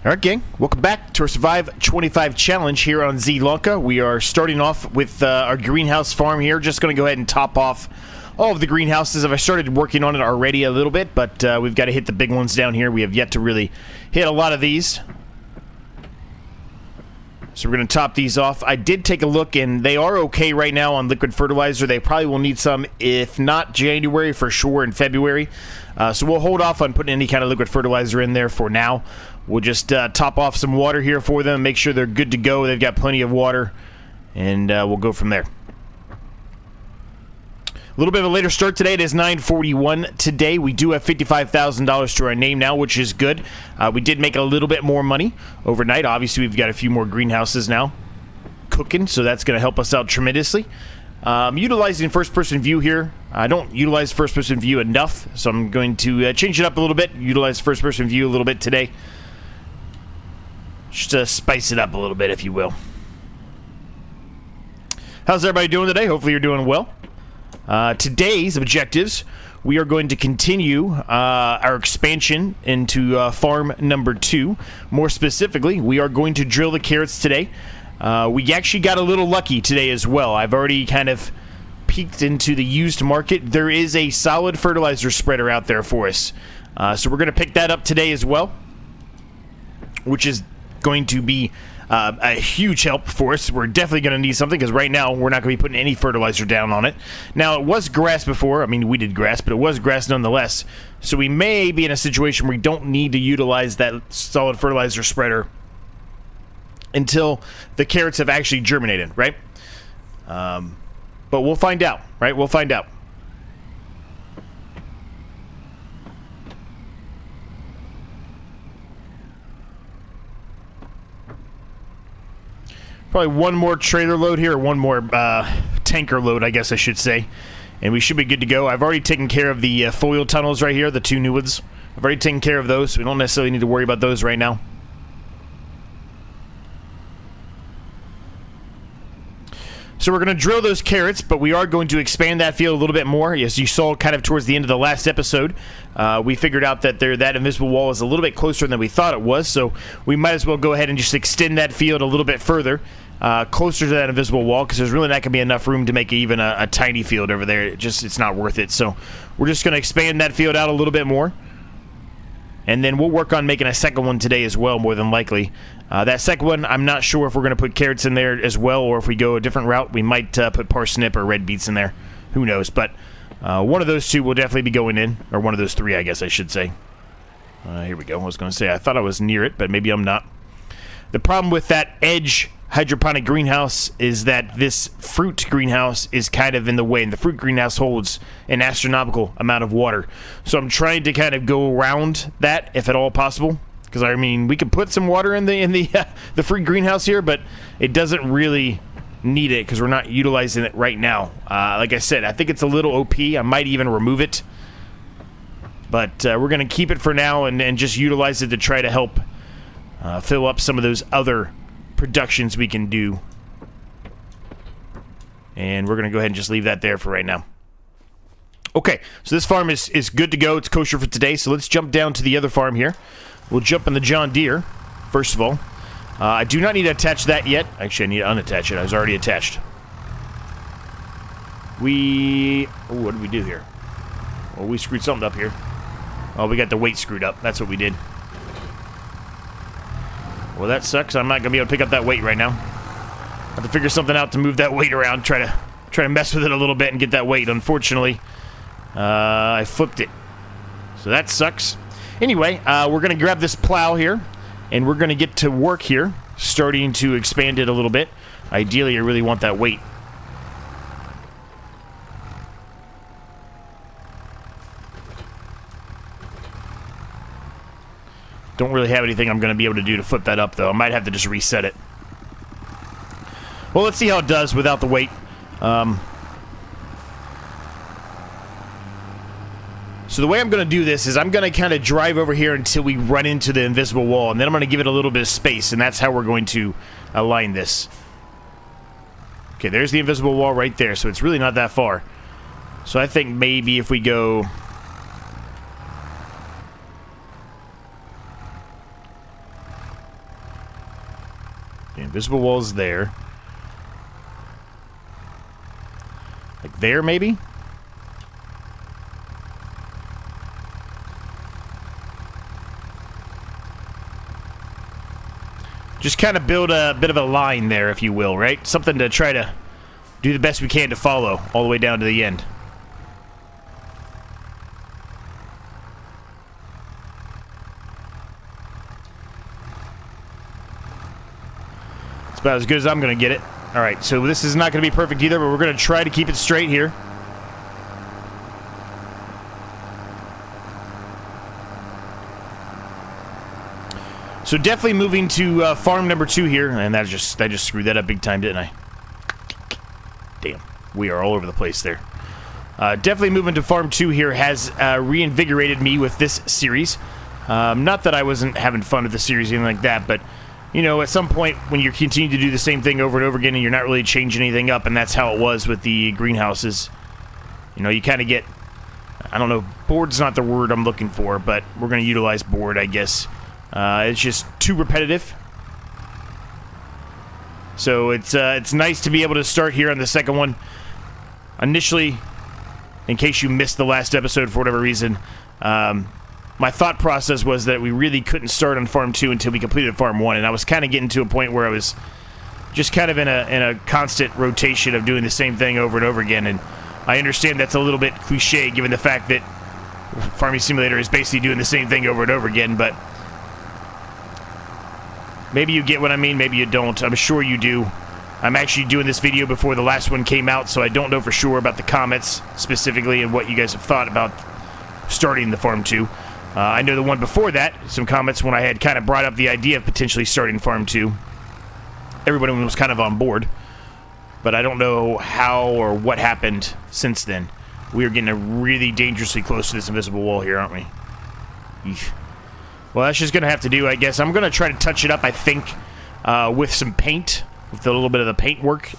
Alright gang, welcome back to our Survive 25 challenge here on Zielonka. We are starting off with our greenhouse farm here. Just going to go ahead and top off all of the greenhouses. I've started working on it already a little bit, but we've got to hit the big ones down here. We have yet to really hit a lot of these. So we're going to top these off. I did take a look, and they are okay right now on liquid fertilizer. They probably will need some, if not January, for sure in February. So we'll hold off on putting any kind of liquid fertilizer in there for now. We'll just top off some water here for them, make sure they're good to go. They've got plenty of water, and we'll go from there. A little bit of a later start today. It is 9:41 today. We do have $55,000 to our name now, which is good. We did make a little bit more money overnight. Obviously, we've got a few more greenhouses now cooking, so that's going to help us out tremendously. Utilizing first-person view here. I don't utilize first-person view enough, so I'm going to change it up a little bit. Utilize first-person view a little bit today. Just to spice it up a little bit, if you will. How's everybody doing today? Hopefully you're doing well. Today's objectives, we are going to continue our expansion into farm number 2. More specifically, we are going to drill the carrots today. We actually got a little lucky today as well. I've already kind of peeked into the used market. There is a solid fertilizer spreader out there for us. So we're going to pick that up today as well, which is going to be a huge help for us. We're definitely going to need something because right now we're not going to be putting any fertilizer down on it. Now, it was grass before. I mean, we did grass, but it was grass nonetheless. So we may be in a situation where we don't need to utilize that solid fertilizer spreader until the carrots have actually germinated, right? But we'll find out, right? We'll find out. Probably one more trailer load here, or one more tanker load, I guess I should say. And we should be good to go. I've already taken care of the foil tunnels right here, the 2 new ones. I've already taken care of those, so we don't necessarily need to worry about those right now. So we're going to drill those carrots, but we are going to expand that field a little bit more. As you saw kind of towards the end of the last episode, we figured out that that invisible wall is a little bit closer than we thought it was, so we might as well go ahead and just extend that field a little bit further, closer to that invisible wall, because there's really not going to be enough room to make even a tiny field over there. It's not worth it. So we're just going to expand that field out a little bit more. And then we'll work on making a second one today as well, more than likely. That second one, I'm not sure if we're going to put carrots in there as well, or if we go a different route, we might put parsnip or red beets in there. Who knows? But one of those 2 will definitely be going in, or one of those 3, I guess I should say. Here we go. I was going to say, I thought I was near it, but maybe I'm not. The problem with that edge hydroponic greenhouse is that this fruit greenhouse is kind of in the way, and the fruit greenhouse holds an astronomical amount of water. So I'm trying to kind of go around that, if at all possible. Because, I mean, we could put some water in the fruit greenhouse here, but it doesn't really need it because we're not utilizing it right now. Like I said, I think it's a little OP. I might even remove it. But we're going to keep it for now and just utilize it to try to help fill up some of those other productions we can do. And we're going to go ahead and just leave that there for right now. Okay, so this farm is good to go. It's kosher for today. So let's jump down to the other farm here. We'll jump in the John Deere, first of all. I do not need to attach that yet. Actually, I need to unattach it. I was already attached. What did we do here? Well, we screwed something up here. Oh, we got the weight screwed up. That's what we did. Well, that sucks. I'm not going to be able to pick up that weight right now. I have to figure something out to move that weight around, try to mess with it a little bit and get that weight. Unfortunately, I flipped it. So that sucks. Anyway, we're going to grab this plow here, and we're going to get to work here, starting to expand it a little bit. Ideally, I really want that weight. Don't really have anything I'm going to be able to do to flip that up, though. I might have to just reset it. Well, let's see how it does without the weight. So the way I'm going to do this is I'm going to kind of drive over here until we run into the invisible wall, and then I'm going to give it a little bit of space, and that's how we're going to align this. Okay, there's the invisible wall right there, so it's really not that far. So I think maybe if we go... Invisible wall's there. Like there, maybe? Just kind of build a bit of a line there, if you will, right? Something to try to do the best we can to follow all the way down to the end. It's about as good as I'm going to get it. All right, so this is not going to be perfect either, but we're going to try to keep it straight here. So definitely moving to farm number 2 here, and that just screwed that up big time, didn't I? Damn, we are all over the place there. Definitely moving to farm 2 here has reinvigorated me with this series. Not that I wasn't having fun with the series or anything like that, but you know, at some point when you continue to do the same thing over and over again and you're not really changing anything up, and that's how it was with the greenhouses, you know, you kind of get, I don't know, bored's not the word I'm looking for, but we're going to utilize bored, I guess. It's just too repetitive. So it's nice to be able to start here on the second one. Initially, in case you missed the last episode for whatever reason, my thought process was that we really couldn't start on Farm 2 until we completed Farm 1, and I was kind of getting to a point where I was just kind of in a constant rotation of doing the same thing over and over again, and I understand that's a little bit cliche given the fact that Farming Simulator is basically doing the same thing over and over again, but maybe you get what I mean, maybe you don't. I'm sure you do. I'm actually doing this video before the last one came out, so I don't know for sure about the comments specifically and what you guys have thought about starting the Farm 2. I know the one before that, some comments when I had kind of brought up the idea of potentially starting Farm 2. Everybody was kind of on board, but I don't know how or what happened since then. We are getting really dangerously close to this invisible wall here, aren't we? Eesh. Well, that's just going to have to do, I guess. I'm going to try to touch it up, I think, with some paint, with a little bit of the paint work.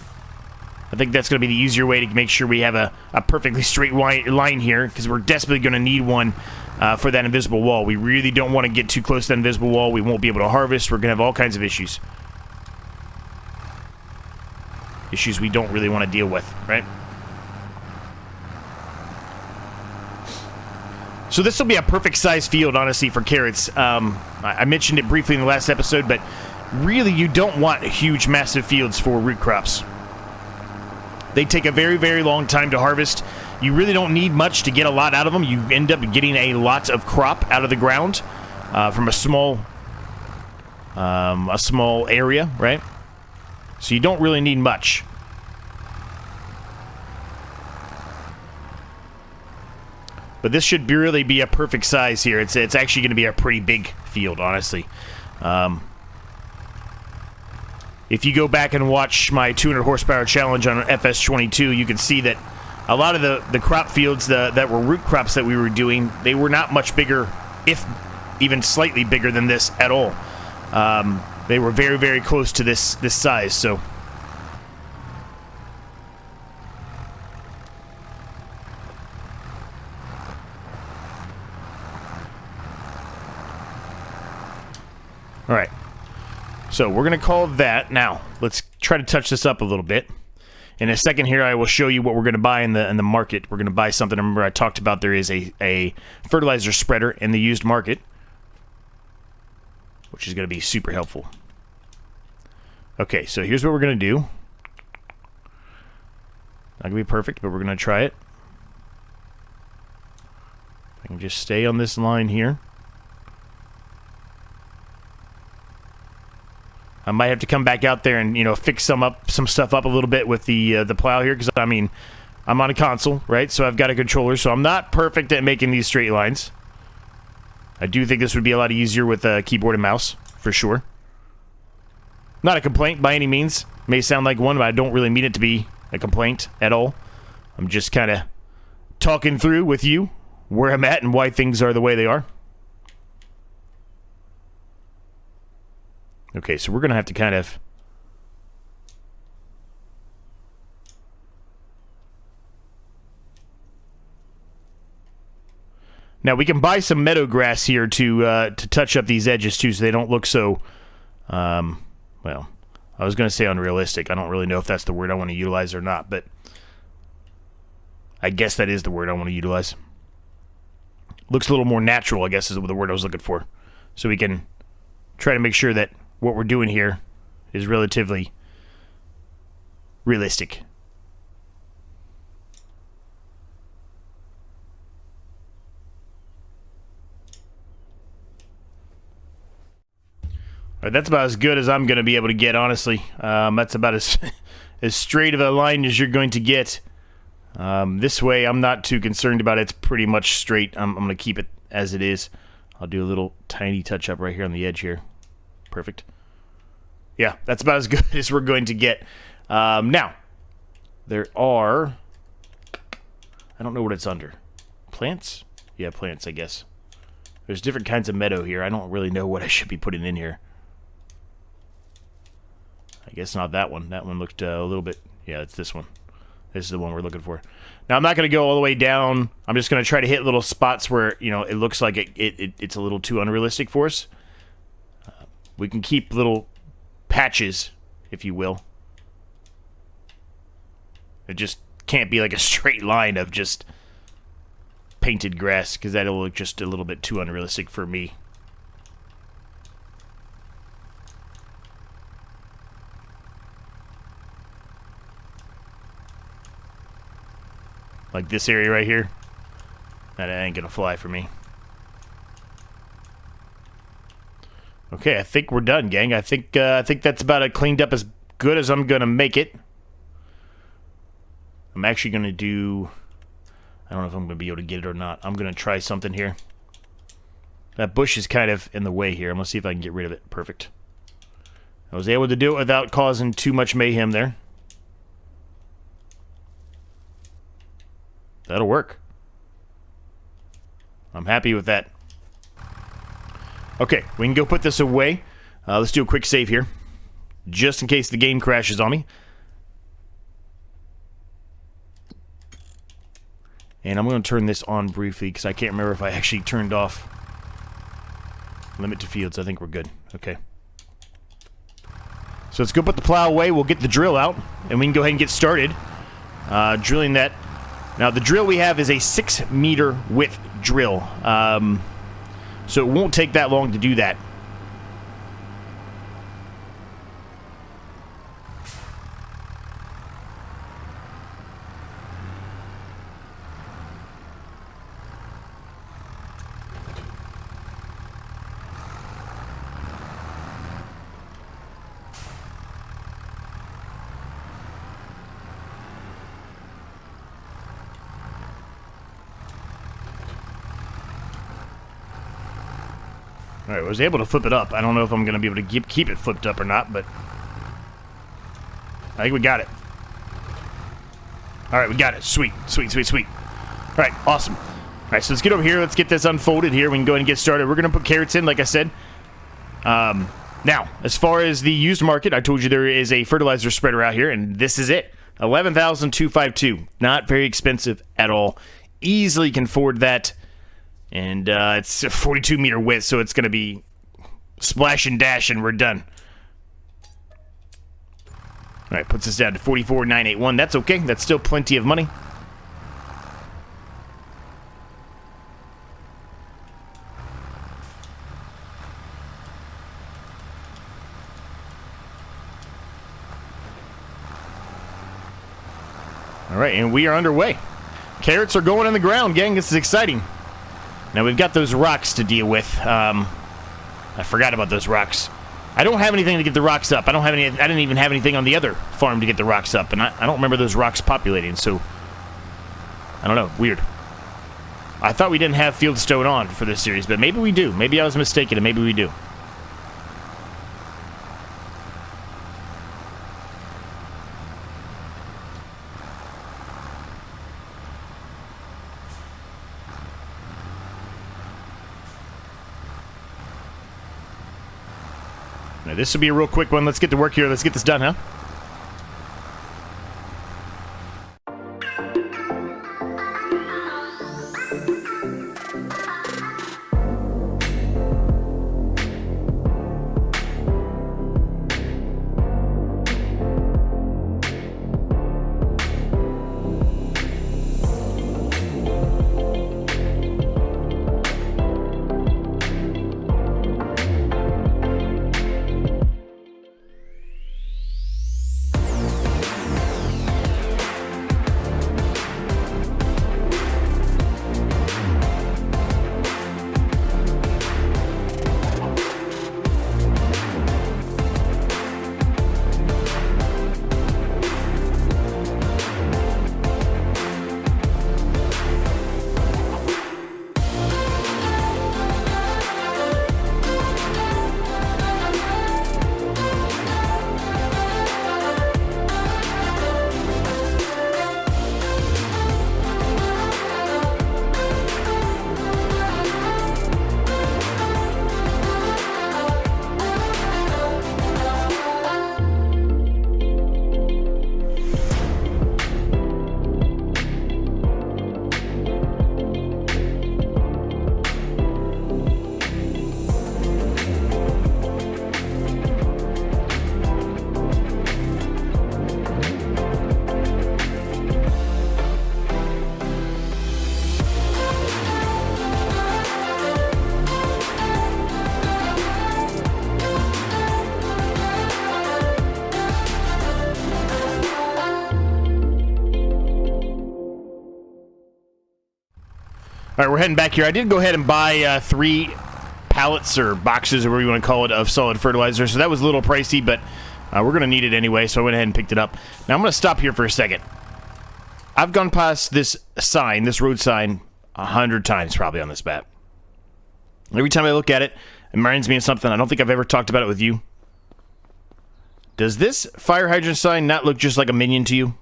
I think that's going to be the easier way to make sure we have a perfectly straight line here, because we're desperately going to need one for that invisible wall. We really don't want to get too close to that invisible wall. We won't be able to harvest. We're going to have all kinds of issues. Issues we don't really want to deal with, right? So this will be a perfect size field, honestly, for carrots. I mentioned it briefly in the last episode, but really you don't want huge, massive fields for root crops. They take a very, very long time to harvest. You really don't need much to get a lot out of them. You end up getting a lot of crop out of the ground from a small area, right? So you don't really need much. But this should really be a perfect size here. It's actually going to be a pretty big field, honestly. If you go back and watch my 200 horsepower challenge on FS22, you can see that a lot of the crop fields that were root crops that we were doing, they were not much bigger, if even slightly bigger than this at all. They were very, very close to this size, so... Alright, so we're going to call that. Now, let's try to touch this up a little bit. In a second here, I will show you what we're going to buy in the market. We're going to buy something. Remember, I talked about there is a fertilizer spreader in the used market, which is going to be super helpful. Okay, so here's what we're going to do. Not going to be perfect, but we're going to try it. I can just stay on this line here. I might have to come back out there and, you know, fix some stuff up a little bit with the plow here, because, I mean, I'm on a console, right? So I've got a controller, so I'm not perfect at making these straight lines. I do think this would be a lot easier with a keyboard and mouse, for sure. Not a complaint by any means. May sound like one, but I don't really mean it to be a complaint at all. I'm just kind of talking through with you where I'm at and why things are the way they are. Okay, so we're going to have to kind of... Now, we can buy some meadow grass here to touch up these edges, too, so they don't look so, well, I was going to say unrealistic. I don't really know if that's the word I want to utilize or not, but I guess that is the word I want to utilize. Looks a little more natural, I guess, is the word I was looking for. So we can try to make sure that what we're doing here is relatively realistic. All right, that's about as good as I'm going to be able to get, honestly. That's about as straight of a line as you're going to get. This way, I'm not too concerned about it. It's pretty much straight. I'm going to keep it as it is. I'll do a little tiny touch-up right here on the edge here. Perfect. Yeah, that's about as good as we're going to get. Now, there are... I don't know what it's under. Plants? Yeah, plants, I guess. There's different kinds of meadow here. I don't really know what I should be putting in here. I guess not that one. That one looked a little bit... Yeah, it's this one. This is the one we're looking for. Now, I'm not going to go all the way down. I'm just going to try to hit little spots where, you know, it looks like it's a little too unrealistic for us. We can keep little patches, if you will. It just can't be like a straight line of just painted grass, because that'll look just a little bit too unrealistic for me. Like this area right here. That ain't gonna fly for me. Okay, I think we're done, gang. I think that's about cleaned up as good as I'm gonna make it. I'm actually gonna do... I don't know if I'm gonna be able to get it or not. I'm gonna try something here. That bush is kind of in the way here. I'm gonna see if I can get rid of it. Perfect. I was able to do it without causing too much mayhem there. That'll work. I'm happy with that. Okay, we can go put this away. Let's do a quick save here, just in case the game crashes on me. And I'm going to turn this on briefly, because I can't remember if I actually turned off limit to fields. I think we're good. Okay. So let's go put the plow away. We'll get the drill out, and we can go ahead and get started drilling that. Now, the drill we have is a 6-meter width drill, so it won't take that long to do that. Alright, I was able to flip it up. I don't know if I'm going to be able to keep it flipped up or not, but I think we got it. Alright, we got it. Sweet, sweet, sweet, sweet. Alright, awesome. Alright, so let's get over here. Let's get this unfolded here. We can go ahead and get started. We're going to put carrots in, like I said. Now, as far as the used market, I told you there is a fertilizer spreader out here, and this is it. $11,252. Not very expensive at all. Easily can afford that. And it's a 42-meter width, so it's going to be splash and dash, and we're done. All right, puts us down to 44,981. That's okay. That's still plenty of money. All right, and we are underway. Carrots are going in the ground, gang. This is exciting. Now, we've got those rocks to deal with. I forgot about those rocks. I don't have anything to get the rocks up. I didn't even have anything on the other farm to get the rocks up, and I don't remember those rocks populating, so I don't know. Weird. I thought we didn't have fieldstone on for this series, but maybe we do. Maybe I was mistaken, and maybe we do. Now, this will be a real quick one. Let's get to work here. Let's get this done, huh? All right, we're heading back here. I did go ahead and buy 3 pallets or boxes or whatever you want to call it of solid fertilizer, so that was a little pricey, but we're going to need it anyway, so I went ahead and picked it up. Now I'm going to stop here for a second. I've gone past this sign, this road sign, 100 times probably on this map. Every time I look at it, it reminds me of something. I don't think I've ever talked about it with you. Does this fire hydrant sign not look just like a minion to you?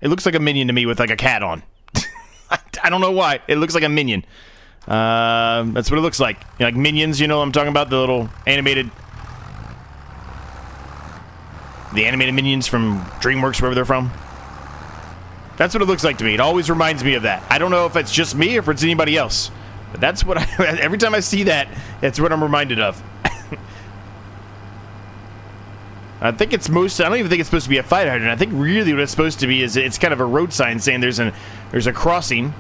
It looks like a minion to me with like a cat on. I don't know why. It looks like a minion. That's what it looks like. You know, like Minions, you know what I'm talking about? The little animated... The animated Minions from DreamWorks, wherever they're from. That's what it looks like to me. It always reminds me of that. I don't know if it's just me or if it's anybody else. But that's what I... Every time I see that, that's what I'm reminded of. I think it's most... I don't even think it's supposed to be a fire hydrant. I think really what it's supposed to be is it's kind of a road sign saying there's a crossing.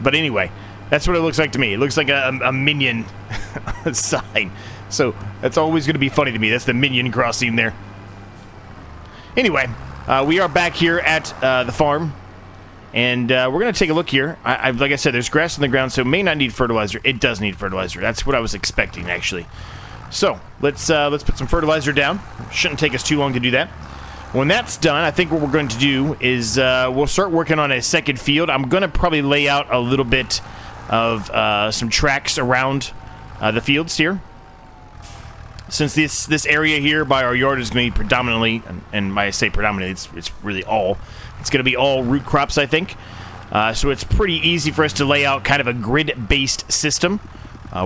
But anyway, that's what it looks like to me. It looks like a minion sign. So that's always going to be funny to me. That's the minion crossing there. Anyway, we are back here at the farm. And we're going to take a look here. Like I said, there's grass on the ground, so it may not need fertilizer. It does need fertilizer. That's what I was expecting, actually. So let's put some fertilizer down. Shouldn't take us too long to do that. When that's done, I think what we're going to do is we'll start working on a second field. I'm going to probably lay out a little bit of some tracks around the fields here. Since this area here by our yard is going to be predominantly, and when I say predominantly, it's really all. It's going to be all root crops, I think. So it's pretty easy for us to lay out kind of a grid-based system.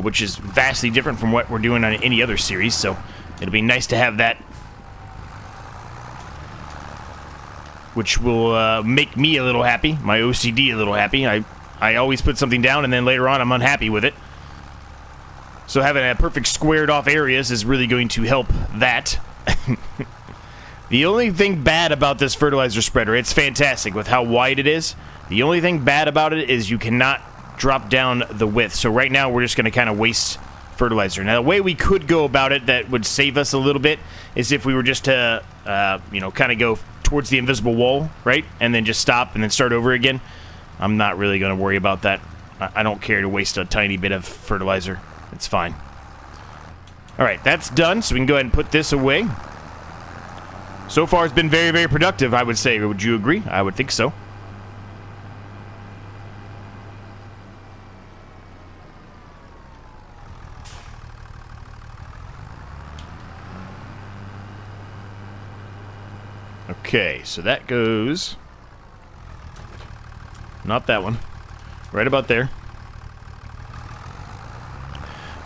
Which is vastly different from what we're doing on any other series, so it'll be nice to have that, which will make me a little happy, my OCD a little happy. I always put something down, and then later on I'm unhappy with it. So having a perfect squared off areas is really going to help that. The only thing bad about this fertilizer spreader, it's fantastic with how wide it is. The only thing bad about it is you cannot drop down the width. So right now we're just going to kind of waste fertilizer. Now the way we could go about it that would save us a little bit is if we were just to you know, kind of go towards the invisible wall, right, and then just stop and then start over again. I'm not really going to worry about that. I don't care to waste a tiny bit of fertilizer. It's fine. Alright, that's done, so we can go ahead and put this away. So far it's been very, very productive, I would say. Would you agree? I would think so. Okay, so that goes... Not that one. Right about there.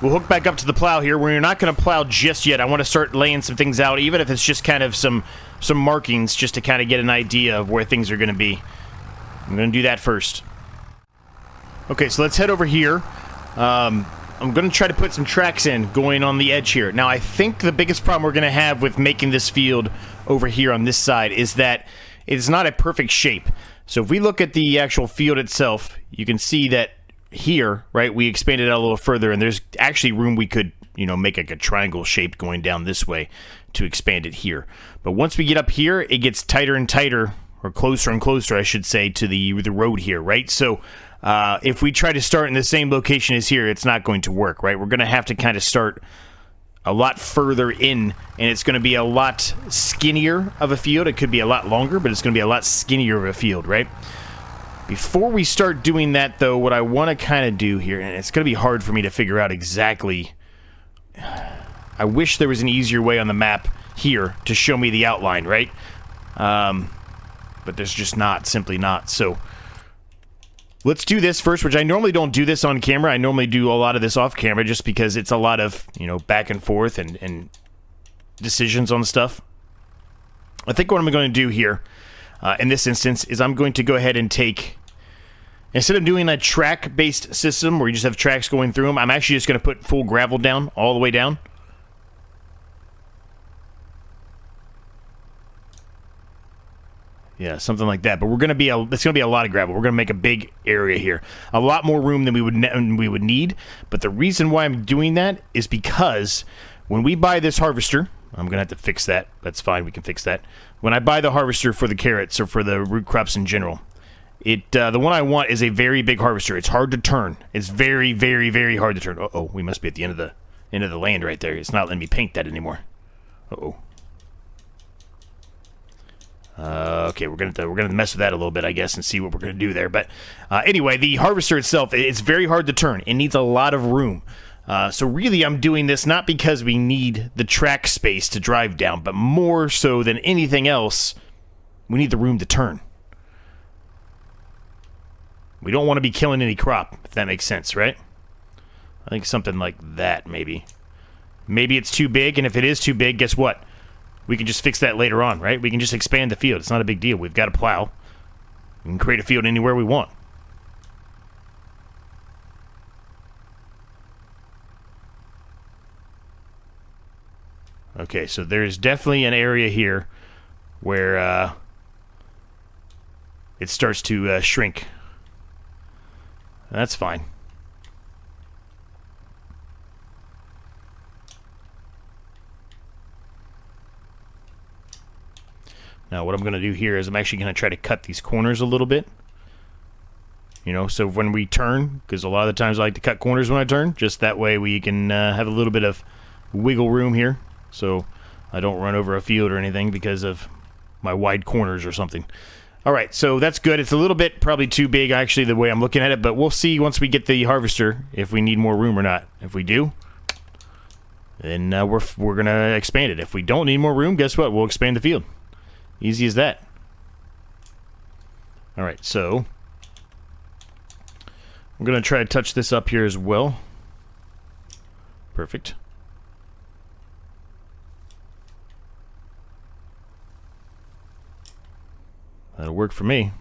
We'll hook back up to the plow here. We're not going to plow just yet. I want to start laying some things out, even if it's just kind of some markings, just to kind of get an idea of where things are going to be. I'm going to do that first. Okay, so let's head over here. I'm going to try to put some tracks in going on the edge here. Now, I think the biggest problem we're going to have with making this field over here on this side is that it's not a perfect shape. So if we look at the actual field itself, you can see that here, right, we expanded it out a little further, and there's actually room we could, you know, make like a triangle shape going down this way to expand it here. But once we get up here, it gets tighter and tighter, or closer and closer, I should say, to the road here, right? So if we try to start in the same location as here, it's not going to work, right? We're going to have to kind of start a lot further in, and it's going to be a lot skinnier of a field. It could be a lot longer, but it's going to be a lot skinnier of a field, right? Before we start doing that, though, what I want to kind of do here, and it's going to be hard for me to figure out exactly... I wish there was an easier way on the map here to show me the outline, right? But there's just not, simply not. So let's do this first, which I normally don't do this on camera. I normally do a lot of this off camera just because it's a lot of, you know, back and forth and decisions on stuff. I think what I'm going to do here in this instance is I'm going to go ahead and take... Instead of doing a track-based system where you just have tracks going through them, I'm actually just going to put full gravel down, all the way down. Yeah, something like that. But we're going to be it's going to be a lot of gravel. We're going to make a big area here, a lot more room than we would need. But the reason why I'm doing that is because when we buy this harvester, I'm going to have to fix that. That's fine. We can fix that. When I buy the harvester for the carrots or for the root crops in general, The one I want is a very big harvester. It's hard to turn. It's very, very, very hard to turn. Uh-oh, we must be at the end of the land right there. It's not letting me paint that anymore. Uh-oh. Okay, we're gonna mess with that a little bit, I guess, and see what we're gonna do there. But anyway, the harvester itself, it's very hard to turn. It needs a lot of room. So really, I'm doing this not because we need the track space to drive down, but more so than anything else, we need the room to turn. We don't want to be killing any crop, if that makes sense, right? I think something like that, maybe. Maybe it's too big, and if it is too big, guess what? We can just fix that later on, right? We can just expand the field. It's not a big deal. We've got a plow. We can create a field anywhere we want. Okay, so there's definitely an area here where it starts to shrink. That's fine. Now what I'm going to do here is I'm actually going to try to cut these corners a little bit. You know, so when we turn, because a lot of the times I like to cut corners when I turn, just that way we can have a little bit of wiggle room here, so I don't run over a field or anything because of my wide corners or something. Alright, so that's good. It's a little bit probably too big, actually, the way I'm looking at it, but we'll see once we get the harvester if we need more room or not. If we do, then we're going to expand it. If we don't need more room, guess what? We'll expand the field. Easy as that. Alright, so I'm going to try to touch this up here as well. Perfect. That'll work for me.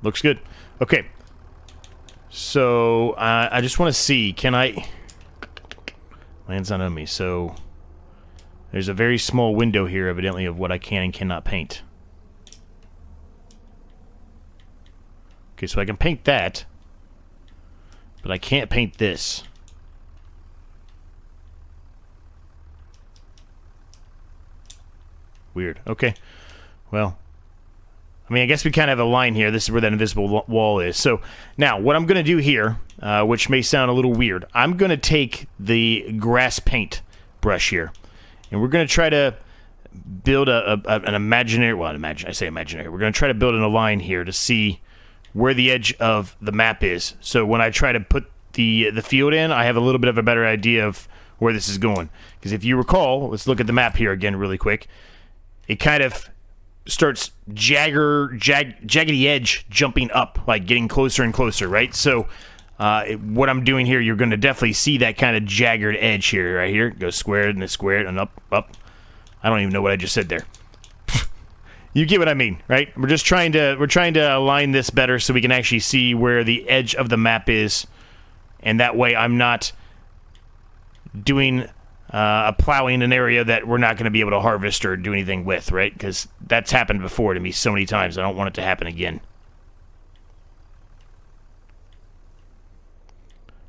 Looks good. Okay. So, I just want to see, can I... Land's not on me, so... There's a very small window here, evidently, of what I can and cannot paint. Okay, so I can paint that, but I can't paint this. Weird. Okay. Well, I mean, I guess we kind of have a line here. This is where that invisible wall is. So, now, what I'm going to do here, which may sound a little weird, I'm going to take the grass paint brush here. And we're going to try to build an imaginary... Well, I say imaginary. We're going to try to build in a line here to see where the edge of the map is. So when I try to put the field in, I have a little bit of a better idea of where this is going. Because if you recall, let's look at the map here again really quick. It kind of starts jaggedy edge jumping up, like getting closer and closer, right? So... what I'm doing here, you're going to definitely see that kind of jagged edge here, right here. It goes squared and it's squared and up. I don't even know what I just said there. You get what I mean, right? We're trying to align this better so we can actually see where the edge of the map is, and that way I'm not doing a plowing in an area that we're not going to be able to harvest or do anything with, right? Because that's happened before to me so many times. I don't want it to happen again.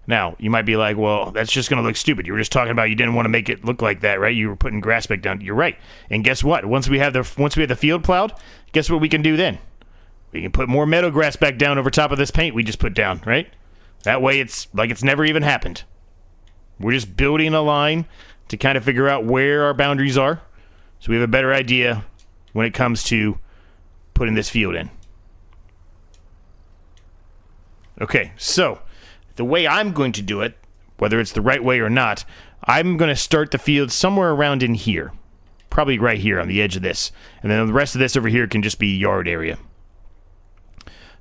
Now, you might be like, well, that's just going to look stupid. You were just talking about you didn't want to make it look like that, right? You were putting grass back down. You're right. And guess what? Once we have the field plowed, guess what we can do then? We can put more meadow grass back down over top of this paint we just put down, right? That way it's like it's never even happened. We're just building a line to kind of figure out where our boundaries are, so we have a better idea when it comes to putting this field in. Okay, so... the way I'm going to do it, whether it's the right way or not, I'm going to start the field somewhere around in here. Probably right here on the edge of this. And then the rest of this over here can just be yard area.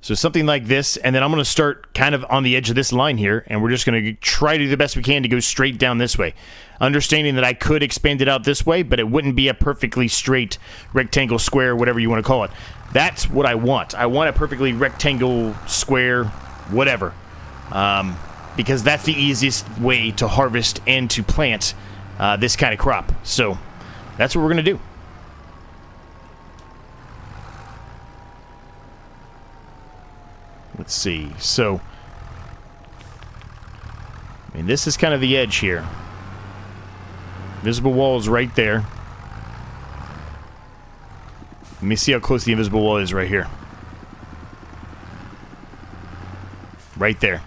So something like this, and then I'm going to start kind of on the edge of this line here, and we're just going to try to do the best we can to go straight down this way. Understanding that I could expand it out this way, but it wouldn't be a perfectly straight rectangle, square, whatever you want to call it. That's what I want. I want a perfectly rectangle, square, whatever. Because that's the easiest way to harvest and to plant this kind of crop. So that's what we're going to do. Let's see. So, I mean, this is kind of the edge here. Visible wall is right there. Let me see how close the invisible wall is right here. Right there.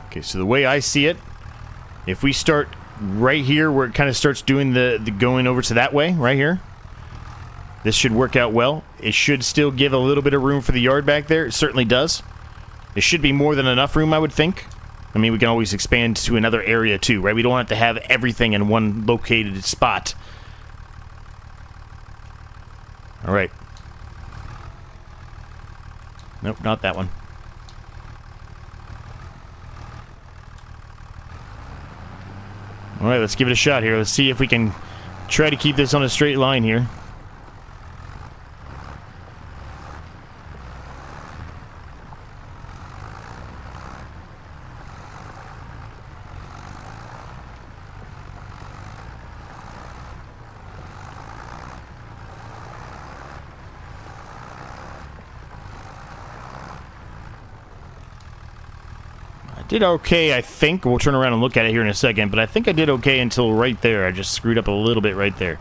Okay, so the way I see it, if we start right here where it kind of starts doing the going over to that way, right here, this should work out well. It should still give a little bit of room for the yard back there. It certainly does. It should be more than enough room, I would think. I mean, we can always expand to another area too, right? We don't have to have everything in one located spot. All right. Nope, not that one. All right, let's give it a shot here. Let's see if we can try to keep this on a straight line here. Did okay, I think. We'll turn around and look at it here in a second, but I think I did okay until right there. I just screwed up a little bit right there.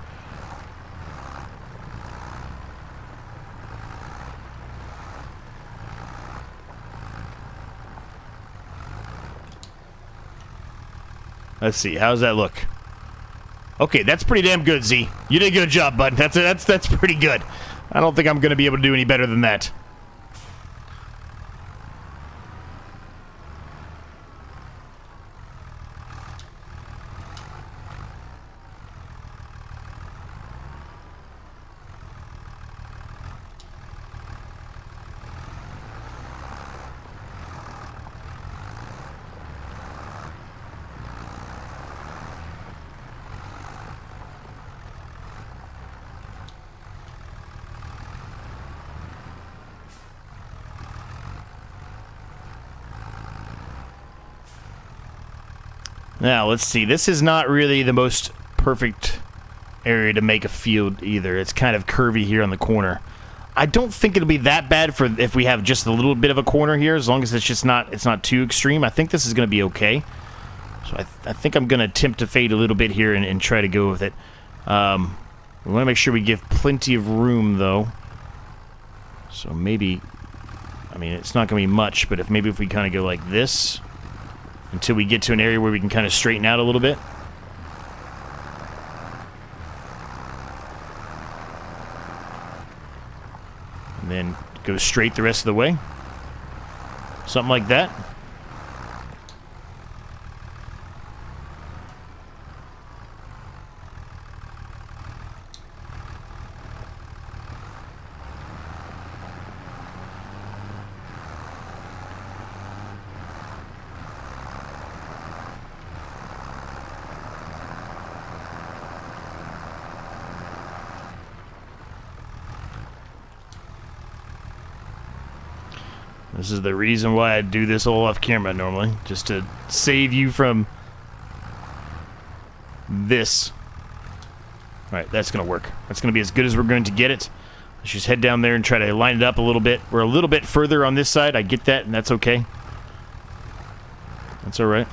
Let's see. How's that look? Okay, that's pretty damn good, Z. You did a good job, bud. That's pretty good. I don't think I'm going to be able to do any better than that. Now, let's see. This is not really the most perfect area to make a field either. It's kind of curvy here on the corner. I don't think it'll be that bad for if we have just a little bit of a corner here, as long as it's not too extreme. I think this is going to be okay. So I think I'm going to attempt to fade a little bit here and try to go with it. We want to make sure we give plenty of room, though. So maybe, I mean, it's not going to be much, but maybe if we kind of go like this until we get to an area where we can kind of straighten out a little bit. And then go straight the rest of the way. Something like that. This is the reason why I do this all off camera normally, just to save you from this. Alright, that's going to work. That's going to be as good as we're going to get it. Let's just head down there and try to line it up a little bit. We're a little bit further on this side. I get that, and that's okay. That's alright.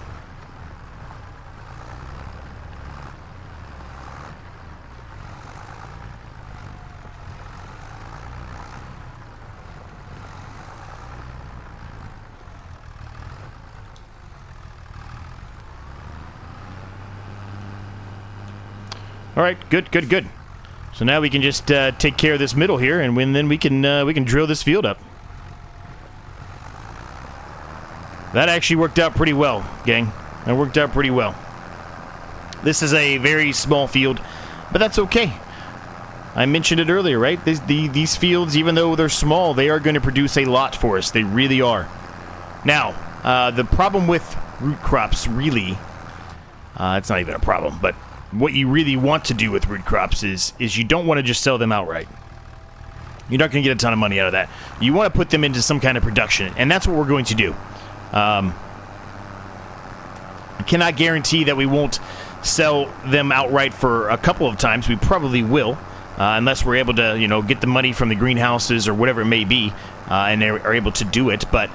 Alright, good, good, good. So now we can just take care of this middle here, and then we can drill this field up. That actually worked out pretty well, gang. That worked out pretty well. This is a very small field, but that's okay. I mentioned it earlier, right? These fields, even though they're small, they are going to produce a lot for us. They really are. Now, the problem with root crops, really, it's not even a problem, but what you really want to do with root crops is you don't want to just sell them outright. You're not going to get a ton of money out of that. You want to put them into some kind of production, and that's what we're going to do. I cannot guarantee that we won't sell them outright for a couple of times. We probably will, unless we're able to, get the money from the greenhouses or whatever it may be, and they are able to do it. But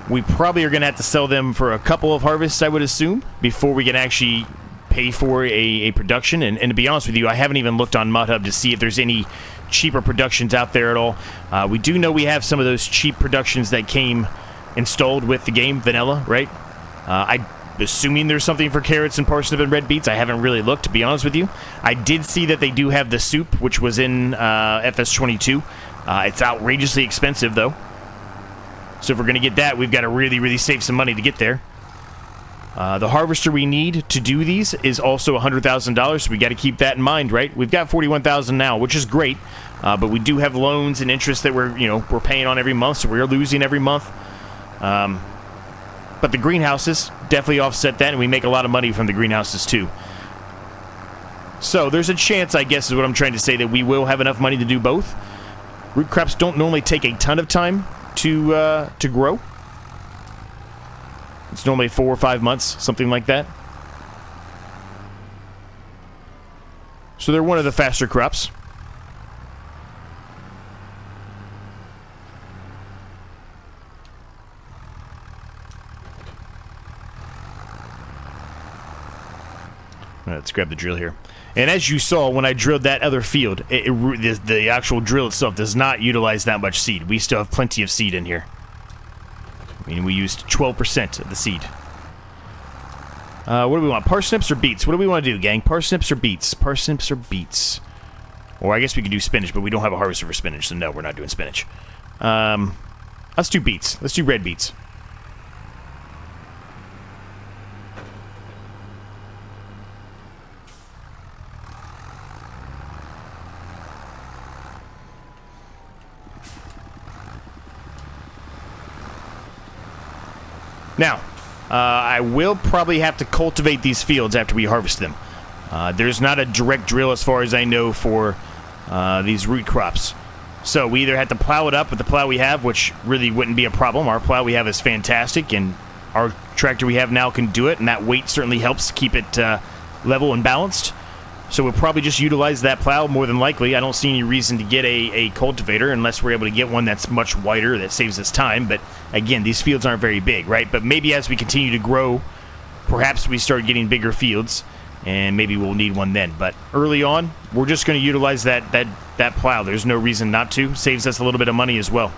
we probably are going to have to sell them for a couple of harvests, I would assume, before we can actually pay for a production. And to be honest with you, I haven't even looked on ModHub to see if there's any cheaper productions out there at all. We do know we have some of those cheap productions that came installed with the game, vanilla, right? I'm assuming there's something for carrots and parsnip and red beets. I haven't really looked, to be honest with you. I did see that they do have the soup, which was in FS22. It's outrageously expensive, though. So if we're going to get that, we've got to really, really save some money to get there. The harvester we need to do these is also $100,000, so we got to keep that in mind, right? We've got $41,000 now, which is great, but we do have loans and interest that we're paying on every month, so we're losing every month. But the greenhouses definitely offset that, and we make a lot of money from the greenhouses too. So there's a chance, I guess, is what I'm trying to say, that we will have enough money to do both. Root crops don't normally take a ton of time to grow. It's normally 4 or 5 months, something like that. So they're one of the faster crops. Let's grab the drill here. And as you saw, when I drilled that other field, the actual drill itself does not utilize that much seed. We still have plenty of seed in here. I mean, we used 12% of the seed. What do we want? Parsnips or beets? What do we want to do, gang? Parsnips or beets? Parsnips or beets? Or I guess we could do spinach, but we don't have a harvester for spinach, so no, we're not doing spinach. Let's do beets. Let's do red beets. Now, I will probably have to cultivate these fields after we harvest them. There's not a direct drill, as far as I know, for these root crops. So we either have to plow it up with the plow we have, which really wouldn't be a problem. Our plow we have is fantastic, and our tractor we have now can do it, and that weight certainly helps keep it level and balanced. So we'll probably just utilize that plow more than likely. I don't see any reason to get a cultivator unless we're able to get one that's much wider, that saves us time. But again, these fields aren't very big, right? But maybe as we continue to grow, perhaps we start getting bigger fields, and maybe we'll need one then. But early on, we're just going to utilize that plow. There's no reason not to. Saves us a little bit of money as well.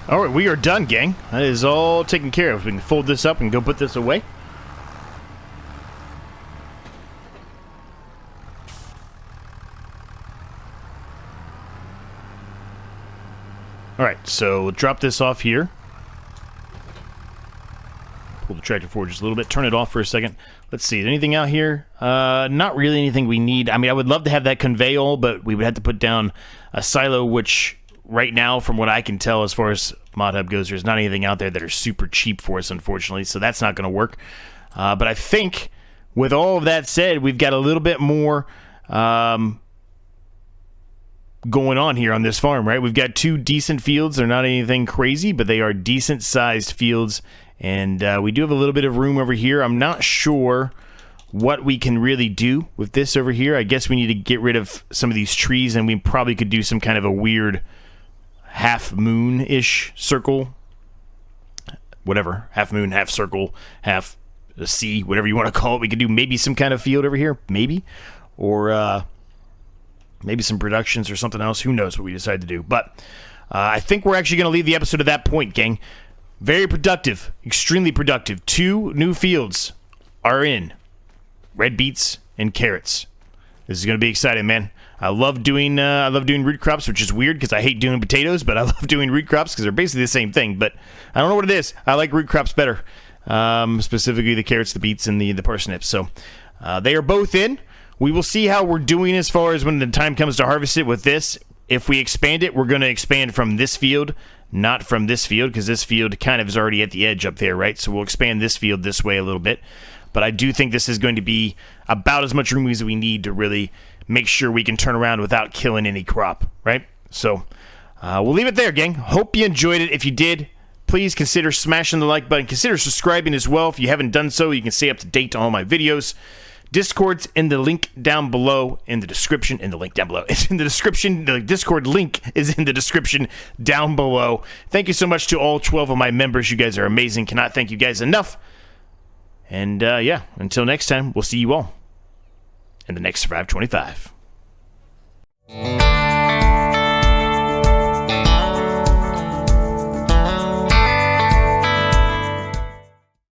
Alright, we are done, gang. That is all taken care of. We can fold this up and go put this away. Alright, so we'll drop this off here. Pull the tractor forward just a little bit. Turn it off for a second. Let's see. Anything out here? Not really anything we need. I mean, I would love to have that conveyal, but we would have to put down a silo, which right now, from what I can tell as far as ModHub goes, there's not anything out there that are super cheap for us, unfortunately, so that's not going to work. But I think, with all of that said, we've got a little bit more going on here on this farm, right? We've got 2 decent fields. They're not anything crazy, but they are decent-sized fields, and we do have a little bit of room over here. I'm not sure what we can really do with this over here. I guess we need to get rid of some of these trees, and we probably could do some kind of a weird half-moon-ish circle. Whatever. Half moon, half circle, half a sea, whatever you want to call it. We could do maybe some kind of field over here, maybe. Or maybe some productions or something else. Who knows what we decide to do. But I think we're actually going to leave the episode at that point, gang. Very productive. Extremely productive. 2 new fields are in. Red beets and carrots. This is going to be exciting, man. I love doing root crops, which is weird because I hate doing potatoes, but I love doing root crops because they're basically the same thing. But I don't know what it is. I like root crops better, specifically the carrots, the beets, and the parsnips. So they are both in. We will see how we're doing as far as when the time comes to harvest it with this. If we expand it, we're going to expand from this field, not from this field, because this field kind of is already at the edge up there, right? So we'll expand this field this way a little bit. But I do think this is going to be about as much room as we need to really make sure we can turn around without killing any crop, right? So we'll leave it there, gang. Hope you enjoyed it. If you did, please consider smashing the like button. Consider subscribing as well. If you haven't done so, you can stay up to date on all my videos. Discord's in the link down below in the description. It's in the description. The Discord link is in the description down below. Thank you so much to all 12 of my members. You guys are amazing. Cannot thank you guys enough. And yeah, until next time, we'll see you all in the next Survive 25.